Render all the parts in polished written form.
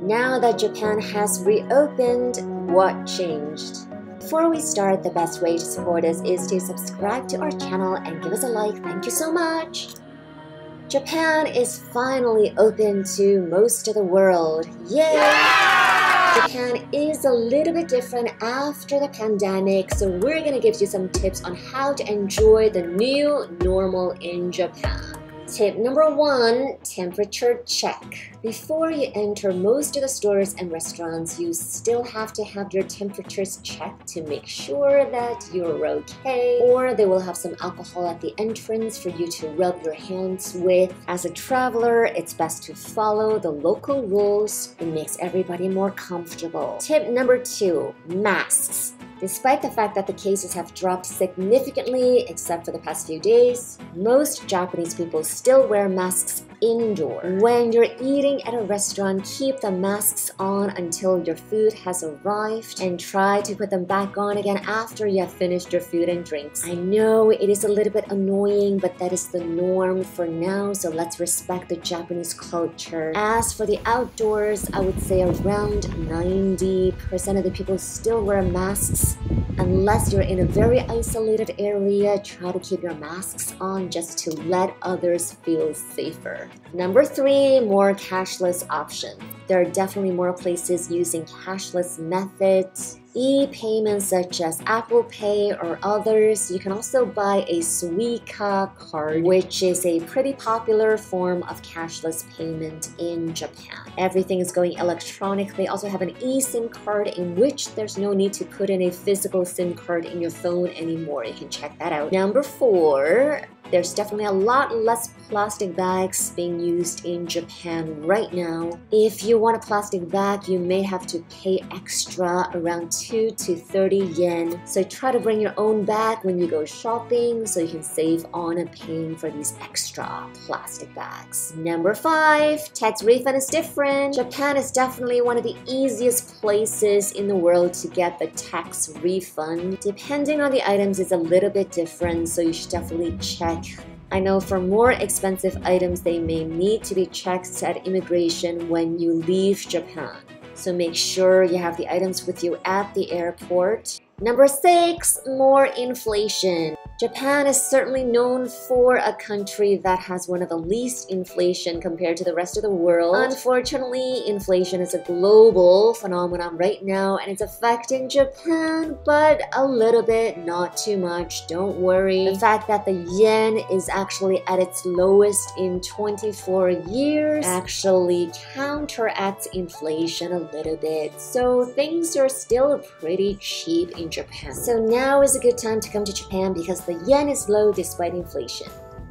Now that Japan has reopened, what changed? Before we start, the best way to support us is to subscribe to our channel and give us a like. Thank you so much! Japan is finally open to most of the world. Yay! Yeah! Japan is a little bit different after the pandemic, so we're gonna give you some tips on how to enjoy the new normal in Japan. Tip number 1, temperature check. Before you enter most of the stores and restaurants, you still have to have your temperatures checked to make sure that you're okay, or they will have some alcohol at the entrance for you to rub your hands with. As a traveler, it's best to follow the local rules. It makes everybody more comfortable. Tip number 2, masks. Despite the fact that the cases have dropped significantly, except for the past few days, most Japanese people still wear masks indoors. When you're eating at a restaurant, keep the masks on until your food has arrived and try to put them back on again after you have finished your food and drinks. I know it is a little bit annoying, but that is the norm for now, so let's respect the Japanese culture. As for the outdoors, I would say around 90% of the people still wear masks. Unless you're in a very isolated area, try to keep your masks on just to let others feel safer. Number 3, more cashless options. There are definitely more places using cashless methods. E-payments such as Apple Pay or others. You can also buy a Suica card, which is a pretty popular form of cashless payment in Japan. Everything is going electronic. They also have an eSIM card in which there's no need to put in a physical SIM card in your phone anymore. You can check that out. Number 4, there's definitely a lot less plastic bags being used in Japan right now. If you want a plastic bag, you may have to pay extra, around 2 to 30 yen. So try to bring your own bag when you go shopping so you can save on paying for these extra plastic bags. Number 5, tax refund is different. Japan is definitely one of the easiest places in the world to get the tax refund. Depending on the items, it's a little bit different, so you should definitely check. I know for more expensive items, they may need to be checked at immigration when you leave Japan. So make sure you have the items with you at the airport. Number 6, more inflation. Japan is certainly known for a country that has one of the least inflation compared to the rest of the world. Unfortunately, inflation is a global phenomenon right now and it's affecting Japan, but a little bit, not too much, don't worry. The fact that the yen is actually at its lowest in 24 years actually counteracts inflation a little bit. So things are still pretty cheap in Japan. So now is a good time to come to Japan because the yen is low despite inflation.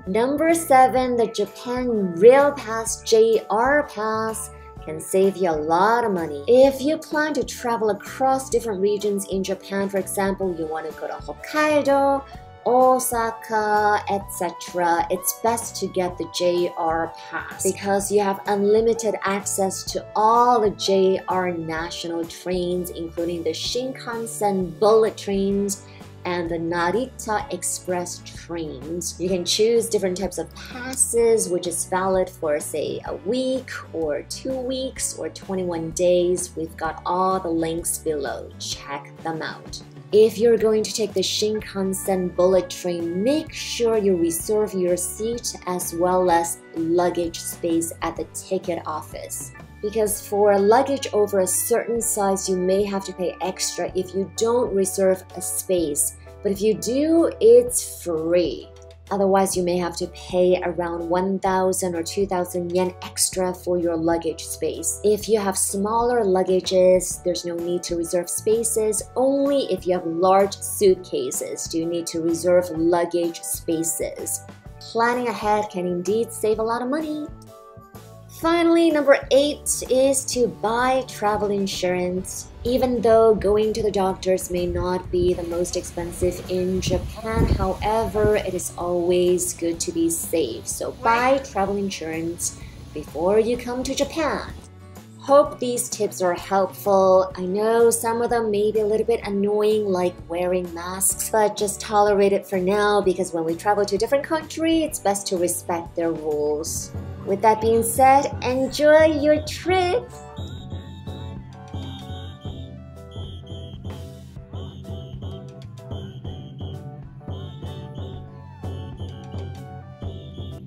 Number 7, the Japan Rail Pass JR Pass can save you a lot of money. If you plan to travel across different regions in Japan, for example, you want to go to Hokkaido, Osaka, etc., it's best to get the JR Pass because you have unlimited access to all the JR national trains, including the Shinkansen bullet trains and the Narita Express trains. You can choose different types of passes, which is valid for, say, a week or 2 weeks or 21 days. We've got all the links below. Check them out. If you're going to take the Shinkansen bullet train, make sure you reserve your seat as well as luggage space at the ticket office. Because for luggage over a certain size, you may have to pay extra if you don't reserve a space. But if you do, it's free. Otherwise, you may have to pay around 1,000 or 2,000 yen extra for your luggage space. If you have smaller luggages, there's no need to reserve spaces. Only if you have large suitcases do you need to reserve luggage spaces. Planning ahead can indeed save a lot of money. Finally, number 8 is to buy travel insurance. Even though going to the doctors may not be the most expensive in Japan, however, it is always good to be safe. So buy travel insurance before you come to Japan. Hope these tips are helpful. I know some of them may be a little bit annoying, like wearing masks, but just tolerate it for now because when we travel to a different country, it's best to respect their rules. With that being said, enjoy your trip!